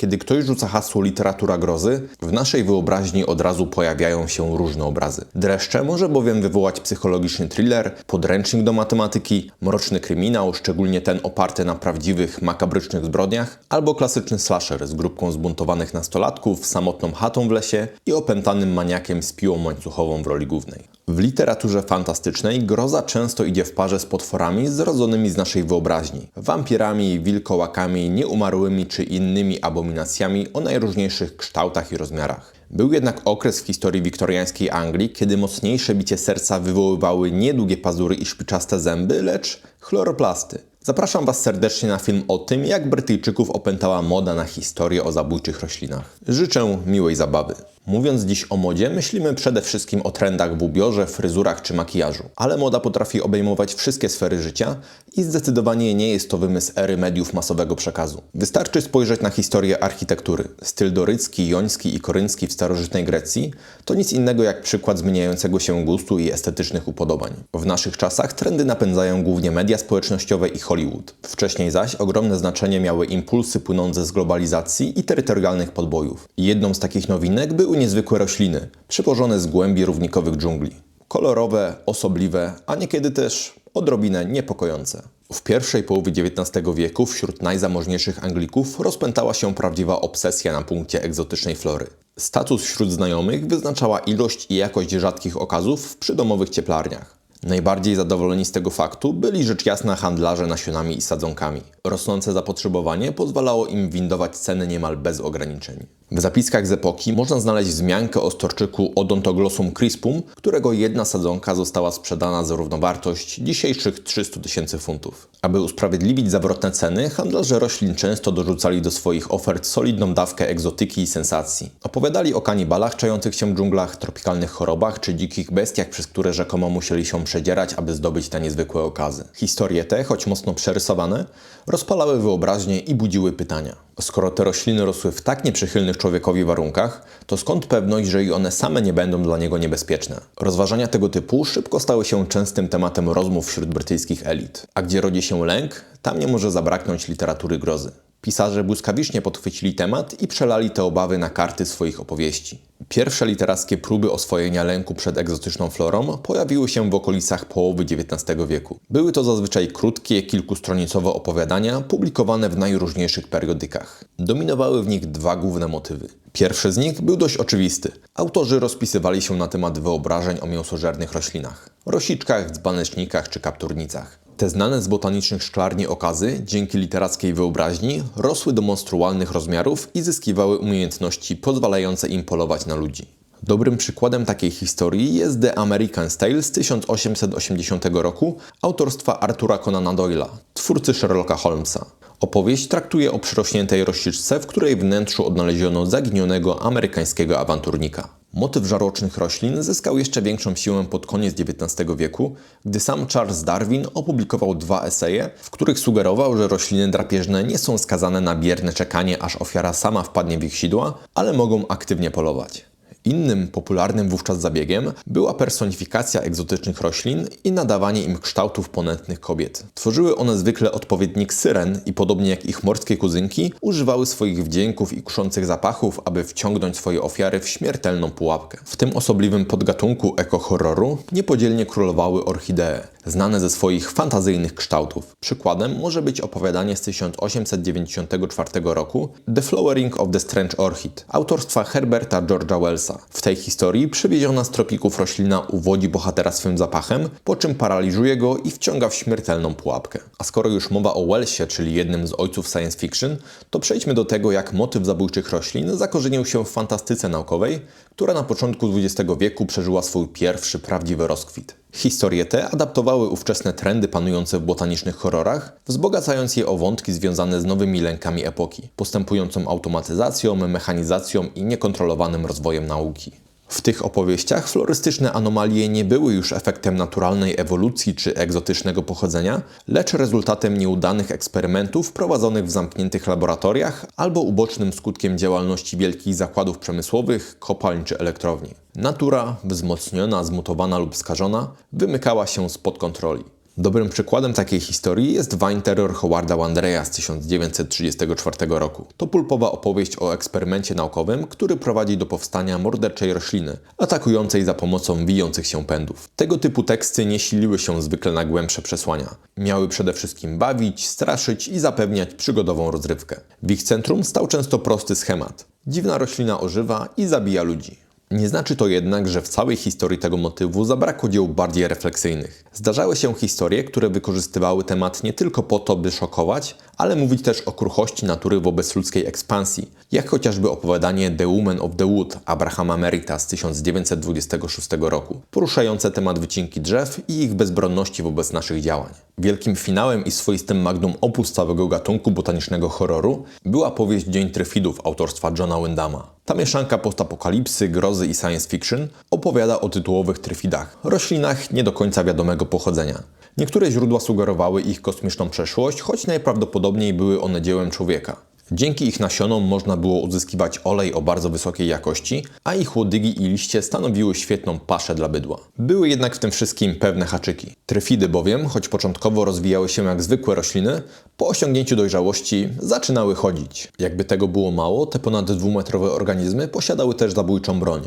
Kiedy ktoś rzuca hasło literatura grozy, w naszej wyobraźni od razu pojawiają się różne obrazy. Dreszcze może bowiem wywołać psychologiczny thriller, podręcznik do matematyki, mroczny kryminał, szczególnie ten oparty na prawdziwych, makabrycznych zbrodniach, albo klasyczny slasher z grupką zbuntowanych nastolatków, samotną chatą w lesie i opętanym maniakiem z piłą łańcuchową w roli głównej. W literaturze fantastycznej groza często idzie w parze z potworami zrodzonymi z naszej wyobraźni. Wampirami, wilkołakami, nieumarłymi czy innymi abominacjami o najróżniejszych kształtach i rozmiarach. Był jednak okres w historii wiktoriańskiej Anglii, kiedy mocniejsze bicie serca wywoływały nie długie pazury i szpiczaste zęby, lecz chloroplasty. Zapraszam Was serdecznie na film o tym, jak Brytyjczyków opętała moda na historię o zabójczych roślinach. Życzę miłej zabawy. Mówiąc dziś o modzie, myślimy przede wszystkim o trendach w ubiorze, fryzurach czy makijażu. Ale moda potrafi obejmować wszystkie sfery życia i zdecydowanie nie jest to wymysł ery mediów masowego przekazu. Wystarczy spojrzeć na historię architektury. Styl dorycki, joński i koryncki w starożytnej Grecji to nic innego jak przykład zmieniającego się gustu i estetycznych upodobań. W naszych czasach trendy napędzają głównie media społecznościowe i Hollywood. Wcześniej zaś ogromne znaczenie miały impulsy płynące z globalizacji i terytorialnych podbojów. Jedną z takich nowinek były niezwykłe rośliny, przywożone z głębi równikowych dżungli. Kolorowe, osobliwe, a niekiedy też odrobinę niepokojące. W pierwszej połowie XIX wieku wśród najzamożniejszych Anglików rozpętała się prawdziwa obsesja na punkcie egzotycznej flory. Status wśród znajomych wyznaczała ilość i jakość rzadkich okazów w przydomowych cieplarniach. Najbardziej zadowoleni z tego faktu byli rzecz jasna handlarze nasionami i sadzonkami. Rosnące zapotrzebowanie pozwalało im windować ceny niemal bez ograniczeń. W zapiskach z epoki można znaleźć wzmiankę o storczyku Odontoglossum crispum, którego jedna sadzonka została sprzedana za równowartość dzisiejszych 300 000 funtów. Aby usprawiedliwić zawrotne ceny, handlarze roślin często dorzucali do swoich ofert solidną dawkę egzotyki i sensacji. Opowiadali o kanibalach czających się w dżunglach, tropikalnych chorobach czy dzikich bestiach, przez które rzekomo musieli się przedzierać, aby zdobyć te niezwykłe okazy. Historie te, choć mocno przerysowane, rozpalały wyobraźnię i budziły pytania. Skoro te rośliny rosły w tak nieprzychylnych człowiekowi warunkach, to skąd pewność, że i one same nie będą dla niego niebezpieczne? Rozważania tego typu szybko stały się częstym tematem rozmów wśród brytyjskich elit. A gdzie rodzi się lęk, tam nie może zabraknąć literatury grozy. Pisarze błyskawicznie podchwycili temat i przelali te obawy na karty swoich opowieści. Pierwsze literackie próby oswojenia lęku przed egzotyczną florą pojawiły się w okolicach połowy XIX wieku. Były to zazwyczaj krótkie, kilkustronicowe opowiadania publikowane w najróżniejszych periodykach. Dominowały w nich dwa główne motywy. Pierwszy z nich był dość oczywisty. Autorzy rozpisywali się na temat wyobrażeń o mięsożernych roślinach, rosiczkach, dzbanecznikach czy kapturnicach. Te znane z botanicznych szklarni okazy, dzięki literackiej wyobraźni, rosły do monstrualnych rozmiarów i zyskiwały umiejętności pozwalające im polować na ludzi. Dobrym przykładem takiej historii jest The American Tale z 1880 roku autorstwa Artura Conana Doyle'a, twórcy Sherlocka Holmesa. Opowieść traktuje o przyrośniętej rośliczce, w której wnętrzu odnaleziono zaginionego amerykańskiego awanturnika. Motyw żarłocznych roślin zyskał jeszcze większą siłę pod koniec XIX wieku, gdy sam Charles Darwin opublikował dwa eseje, w których sugerował, że rośliny drapieżne nie są skazane na bierne czekanie, aż ofiara sama wpadnie w ich sidła, ale mogą aktywnie polować. Innym popularnym wówczas zabiegiem była personifikacja egzotycznych roślin i nadawanie im kształtów ponętnych kobiet. Tworzyły one zwykle odpowiednik syren i podobnie jak ich morskie kuzynki, używały swoich wdzięków i kuszących zapachów, aby wciągnąć swoje ofiary w śmiertelną pułapkę. W tym osobliwym podgatunku eko-horroru niepodzielnie królowały orchidee, znane ze swoich fantazyjnych kształtów. Przykładem może być opowiadanie z 1894 roku The Flowering of the Strange Orchid autorstwa Herberta George'a Wellsa. W tej historii przywieziona z tropików roślina uwodzi bohatera swym zapachem, po czym paraliżuje go i wciąga w śmiertelną pułapkę. A skoro już mowa o Wellsie, czyli jednym z ojców science fiction, to przejdźmy do tego, jak motyw zabójczych roślin zakorzenił się w fantastyce naukowej, która na początku XX wieku przeżyła swój pierwszy prawdziwy rozkwit. Historie te adaptowały ówczesne trendy panujące w botanicznych horrorach, wzbogacając je o wątki związane z nowymi lękami epoki, postępującą automatyzacją, mechanizacją i niekontrolowanym rozwojem nauki. W tych opowieściach florystyczne anomalie nie były już efektem naturalnej ewolucji czy egzotycznego pochodzenia, lecz rezultatem nieudanych eksperymentów prowadzonych w zamkniętych laboratoriach albo ubocznym skutkiem działalności wielkich zakładów przemysłowych, kopalń czy elektrowni. Natura, wzmocniona, zmutowana lub skażona, wymykała się spod kontroli. Dobrym przykładem takiej historii jest Vine Terror Howarda Wandereya z 1934 roku. To pulpowa opowieść o eksperymencie naukowym, który prowadzi do powstania morderczej rośliny, atakującej za pomocą wijących się pędów. Tego typu teksty nie siliły się zwykle na głębsze przesłania. Miały przede wszystkim bawić, straszyć i zapewniać przygodową rozrywkę. W ich centrum stał często prosty schemat. Dziwna roślina ożywa i zabija ludzi. Nie znaczy to jednak, że w całej historii tego motywu zabrakło dzieł bardziej refleksyjnych. Zdarzały się historie, które wykorzystywały temat nie tylko po to, by szokować, ale mówić też o kruchości natury wobec ludzkiej ekspansji, jak chociażby opowiadanie The Woman of the Wood Abrahama Merritta z 1926 roku, poruszające temat wycinki drzew i ich bezbronności wobec naszych działań. Wielkim finałem i swoistym magnum opus całego gatunku botanicznego horroru była powieść Dzień Tryfidów autorstwa Johna Wyndhama. Ta mieszanka postapokalipsy, grozy i science fiction opowiada o tytułowych tryfidach, roślinach nie do końca wiadomego pochodzenia. Niektóre źródła sugerowały ich kosmiczną przeszłość, choć najprawdopodobniej były one dziełem człowieka. Dzięki ich nasionom można było uzyskiwać olej o bardzo wysokiej jakości, a ich łodygi i liście stanowiły świetną paszę dla bydła. Były jednak w tym wszystkim pewne haczyki. Tryfidy bowiem, choć początkowo rozwijały się jak zwykłe rośliny, po osiągnięciu dojrzałości zaczynały chodzić. Jakby tego było mało, te ponad 2-metrowe organizmy posiadały też zabójczą broń.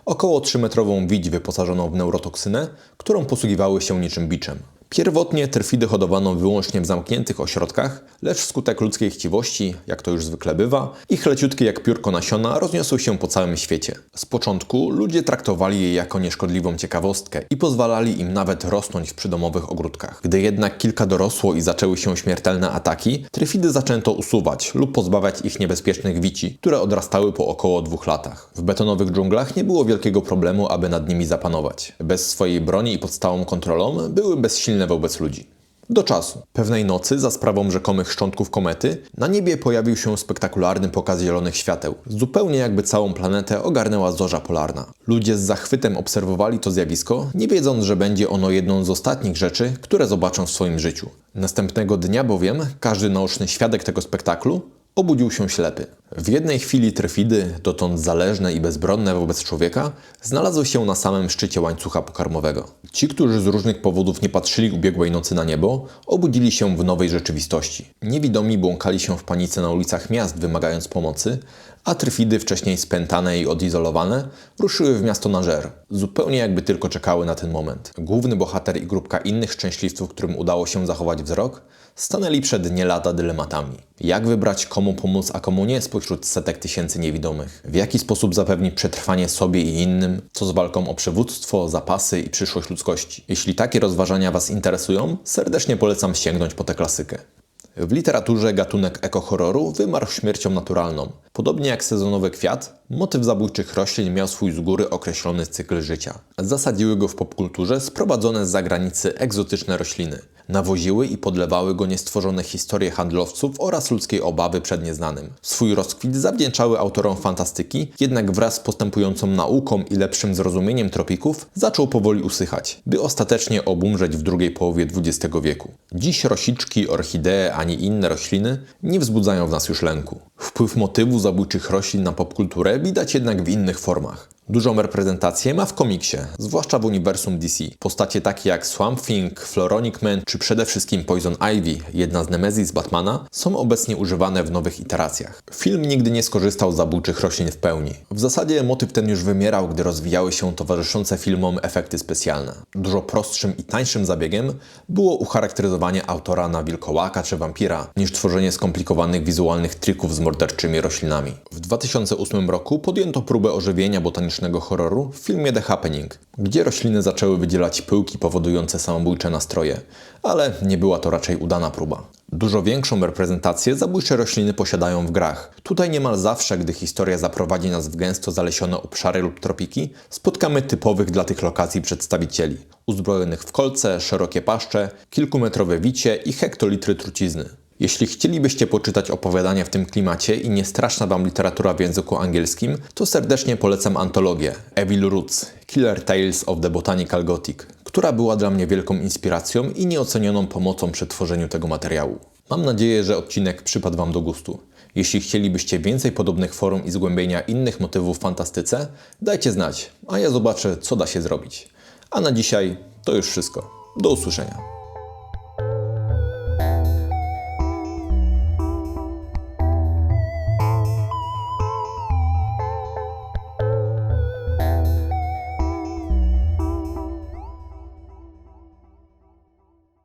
Około 3-metrową widź wyposażoną w neurotoksynę, którą posługiwały się niczym biczem. Pierwotnie tryfidy hodowano wyłącznie w zamkniętych ośrodkach, lecz wskutek ludzkiej chciwości, jak to już zwykle bywa, ich leciutkie jak piórko nasiona rozniosły się po całym świecie. Z początku ludzie traktowali je jako nieszkodliwą ciekawostkę i pozwalali im nawet rosnąć w przydomowych ogródkach. Gdy jednak kilka dorosło i zaczęły się śmiertelne ataki, tryfidy zaczęto usuwać lub pozbawiać ich niebezpiecznych wici, które odrastały po około 2 latach. W betonowych dżunglach nie było wielkiego problemu, aby nad nimi zapanować. Bez swojej broni i pod stałą kontrolą były bezsilne wobec ludzi. Do czasu. Pewnej nocy, za sprawą rzekomych szczątków komety, na niebie pojawił się spektakularny pokaz zielonych świateł. Zupełnie jakby całą planetę ogarnęła zorza polarna. Ludzie z zachwytem obserwowali to zjawisko, nie wiedząc, że będzie ono jedną z ostatnich rzeczy, które zobaczą w swoim życiu. Następnego dnia bowiem każdy naoczny świadek tego spektaklu obudził się ślepy. W jednej chwili tryfidy, dotąd zależne i bezbronne wobec człowieka, znalazły się na samym szczycie łańcucha pokarmowego. Ci, którzy z różnych powodów nie patrzyli ubiegłej nocy na niebo, obudzili się w nowej rzeczywistości. Niewidomi błąkali się w panice na ulicach miast, wymagając pomocy, a tryfidy, wcześniej spętane i odizolowane, ruszyły w miasto na żer, zupełnie jakby tylko czekały na ten moment. Główny bohater i grupka innych szczęśliwców, którym udało się zachować wzrok, stanęli przed nie lada dylematami. Jak wybrać, komu pomóc, a komu nie spośród setek tysięcy niewidomych? W jaki sposób zapewnić przetrwanie sobie i innym? Co z walką o przywództwo, zapasy i przyszłość ludzkości? Jeśli takie rozważania Was interesują, serdecznie polecam sięgnąć po tę klasykę. W literaturze gatunek eko-horroru wymarł śmiercią naturalną. Podobnie jak sezonowy kwiat, motyw zabójczych roślin miał swój z góry określony cykl życia. Zasadziły go w popkulturze sprowadzone z zagranicy egzotyczne rośliny. Nawoziły i podlewały go niestworzone historie handlowców oraz ludzkiej obawy przed nieznanym. Swój rozkwit zawdzięczały autorom fantastyki, jednak wraz z postępującą nauką i lepszym zrozumieniem tropików zaczął powoli usychać, by ostatecznie obumrzeć w drugiej połowie XX wieku. Dziś rosiczki, orchidee ani inne rośliny nie wzbudzają w nas już lęku. Wpływ motywu zabójczych roślin na popkulturę widać jednak w innych formach. Dużą reprezentację ma w komiksie, zwłaszcza w uniwersum DC. Postacie takie jak Swamp Thing, Floronic Man czy przede wszystkim Poison Ivy, jedna z nemezis Batmana, są obecnie używane w nowych iteracjach. Film nigdy nie skorzystał z zabójczych roślin w pełni. W zasadzie motyw ten już wymierał, gdy rozwijały się towarzyszące filmom efekty specjalne. Dużo prostszym i tańszym zabiegiem było ucharakteryzowanie autora na wilkołaka czy wampira, niż tworzenie skomplikowanych wizualnych trików z morderczymi roślinami. W 2008 roku podjęto próbę ożywienia botanicznego horroru w filmie The Happening, gdzie rośliny zaczęły wydzielać pyłki powodujące samobójcze nastroje, ale nie była to raczej udana próba. Dużo większą reprezentację zabójcze rośliny posiadają w grach. Tutaj niemal zawsze, gdy historia zaprowadzi nas w gęsto zalesione obszary lub tropiki, spotkamy typowych dla tych lokacji przedstawicieli. Uzbrojonych w kolce, szerokie paszcze, kilkumetrowe wicie i hektolitry trucizny. Jeśli chcielibyście poczytać opowiadania w tym klimacie i nie straszna Wam literatura w języku angielskim, to serdecznie polecam antologię Evil Roots – Killer Tales of the Botanical Gothic, która była dla mnie wielką inspiracją i nieocenioną pomocą przy tworzeniu tego materiału. Mam nadzieję, że odcinek przypadł Wam do gustu. Jeśli chcielibyście więcej podobnych forum i zgłębienia innych motywów w fantastyce, dajcie znać, a ja zobaczę, co da się zrobić. A na dzisiaj to już wszystko. Do usłyszenia.